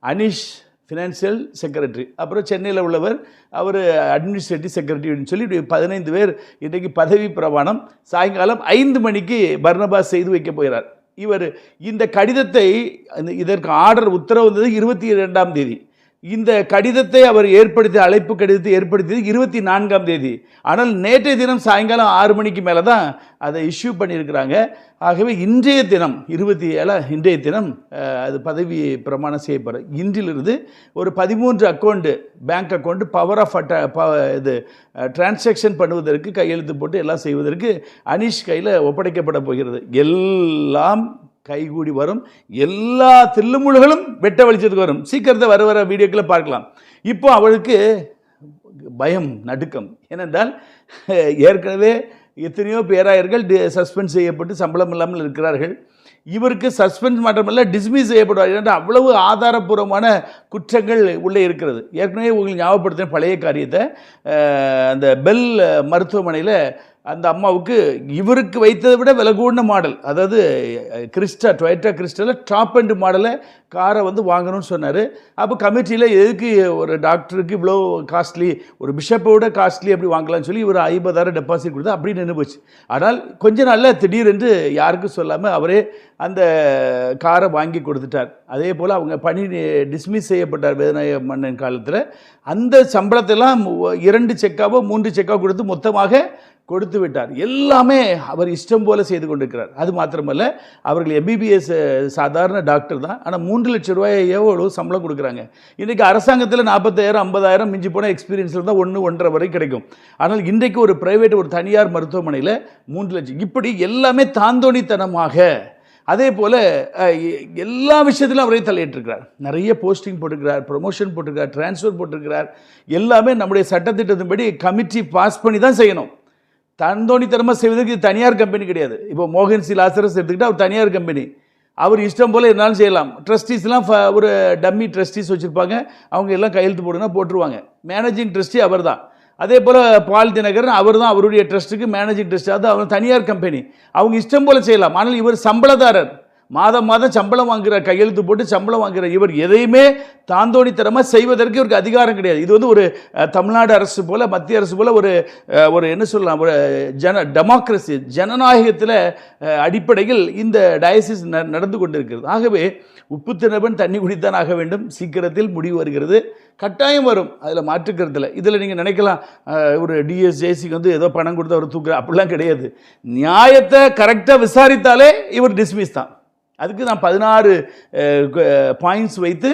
Anish financial secretary, அப்புறம் சென்னையில் உள்ளவர் அவர் அட்மினிஸ்ட்ரேட்டிவ் செக்ரட்டரின்னு சொல்லி 15 பேர் இன்றைக்கு பதவி பிரமாணம் சாயங்காலம் 5 மணிக்கு பர்னபாஸ் செய்து வைக்க போகிறார். இவர் இந்த கடிதத்தை இதற்கு ஆர்டர் உத்தரவு வந்தது 22ஆம் தேதி. இந்த கடிதத்தை அவர் அழைப்பு கடிதத்தை ஏற்படுத்தியது 24ஆம் தேதி. ஆனால் நேற்றைய தினம் சாயங்காலம் 6 மணிக்கு மேலே தான் அதை இஷ்யூ பண்ணியிருக்கிறாங்க. ஆகவே இன்றைய தினம் 27 இன்றைய தினம் அது பதவி பிரமாணம் செய்யப்படுற. இன்றிலிருந்து ஒரு 13 account, bank account power of இது டிரான்சாக்ஷன் பண்ணுவதற்கு கையெழுத்து போட்டு எல்லாம் செய்வதற்கு அனீஷ் கையில் ஒப்படைக்கப்பட போகிறது. எல்லாம் கைகூடி வரும். எல்லா தில்லுமுழுகளும் வெட்ட வெளிச்சத்துக்கு வரும். சீக்கிரத்தை வர வீடியோக்களை பார்க்கலாம். இப்போ அவளுக்கு பயம், நடுக்கம். ஏனென்றால் ஏற்கனவே எத்தனையோ பேராயர்கள் சஸ்பெண்ட் செய்யப்பட்டு சம்பளம் இல்லாமல் இருக்கிறார்கள். இவருக்கு சஸ்பெண்ட் மட்டுமல்ல, டிஸ்மிஸ் செய்யப்படுவார் என்ற அவ்வளவு ஆதாரபூர்வமான குற்றங்கள் உள்ளே இருக்கிறது. ஏற்கனவே உங்களுக்கு ஞாபகப்படுத்தின பழைய காரியத்தை, அந்த பெல் மருத்துவமனையில் அந்த அம்மாவுக்கு இவருக்கு வைத்ததை விட விலை கூடின மாடல், அதாவது டொயோட்டா கிறிஸ்டாவில் டாப் அண்ட் மாடலை காரை வாங்கணும்னு சொன்னார். அப்போ கமிட்டியில் எதுக்கு ஒரு டாக்டருக்கு இவ்வளோ காஸ்ட்லி, ஒரு பிஷப்போட காஸ்ட்லி எப்படி வாங்கலாம்னு சொல்லி இவர் 50,000 டெபாசிட் கொடுத்தா அப்படி நின்று போச்சு. ஆனால் கொஞ்ச நாளில் திடீரென்று யாருக்கும் சொல்லாமல் அவரே அந்த காரை வாங்கி கொடுத்துட்டார். அதே போல் அவங்க பணி டிஸ்மிஸ் செய்யப்பட்டார் வேதநாயக மன்னன் காலத்தில். அந்த சம்பளத்தெல்லாம் 2 செக்காவோ 3 செக்காவோ கொடுத்து மொத்தமாக கொடுத்து விட்டார். எல்லாமே அவர் இஷ்டம் போல செய்து கொண்டிருக்கிறார். அது மாத்திரமல்ல, அவர்கள் எம்பிபிஎஸ் சாதாரண டாக்டர் தான், ஆனால் 3 லட்சம் ரூபாய் எவ்வளோ சம்பளம் கொடுக்குறாங்க. இன்றைக்கி அரசாங்கத்தில் 40,000 50,000 மிஞ்சி போன எக்ஸ்பீரியன்ஸில் தான் 1-1.5 வரை கிடைக்கும். ஆனால் இன்றைக்கு ஒரு பிரைவேட், ஒரு தனியார் மருத்துவமனையில் 3 லட்சம். இப்படி எல்லாமே தாந்தோணித்தனமாக, அதே போல் எல்லா விஷயத்திலும் அவரே தலையிட்டிருக்கிறார். நிறைய போஸ்டிங் போட்டிருக்கிறார், ப்ரொமோஷன் போட்டிருக்கிறார், டிரான்ஸ்ஃபர் போட்டிருக்கிறார். எல்லாமே நம்முடைய சட்டத்திட்டத்தின்படி கமிட்டி பாஸ் பண்ணி தான் செய்யணும். தந்தோணித்தனமாக செய்வதற்கு இது தனியார் கம்பெனி கிடையாது. இப்போ மோகன் சி லாசரஸ் எடுத்துக்கிட்டால் அவர் தனியார் கம்பெனி, அவர் இஷ்டம் போல் இருந்தாலும் செய்யலாம். ட்ரஸ்டீஸ்லாம் ஒரு டம்மி ட்ரஸ்டீஸ் வச்சுருப்பாங்க, அவங்க எல்லாம் கையெழுத்து போடுனா போட்டுருவாங்க. மேனேஜிங் ட்ரஸ்டி அவர் தான். அதே போல் பால் தினகரன் அவர் தான் அவருடைய ட்ரஸ்ட்டுக்கு மேனேஜிங் ட்ரஸ்ட், அது அவர் தனியார் கம்பெனி, அவங்க இஷ்டம் போல் செய்யலாம். ஆனால் இவர் சம்பளதாரர், மாதம் சம்பளம் வாங்குகிறார், கையெழுத்து போட்டு சம்பளம் வாங்குகிறார். இவர் எதையுமே தாந்தோணித்தனமாக செய்வதற்கு இவருக்கு அதிகாரம் கிடையாது. இது ஒரு தமிழ்நாடு அரசு போல், மத்திய அரசு போல் ஒரு என்ன சொல்லலாம், ஒரு டெமோக்ரஸி, ஜனநாயகத்தில் அடிப்படையில் இந்த டயசிஸ் நடந்து கொண்டிருக்கிறது. ஆகவே உப்பு தினவன் தண்ணி குடித்தான் ஆக வேண்டும். சீக்கிரத்தில் முடிவு வருகிறது, கட்டாயம் வரும், அதில் மாற்றுக்கிறதுல. இதில் நீங்கள் நினைக்கலாம், ஒரு டிஎஸ்ஜேசிக்கு ஏதோ பணம் கொடுத்து அவர் தூக்குற, அப்படிலாம் கிடையாது. நியாயத்தை கரெக்டாக விசாரித்தாலே இவர் டிஸ்மிஸ் தான். அதுக்கு நான் 16 பாயிண்ட்ஸ் வைத்து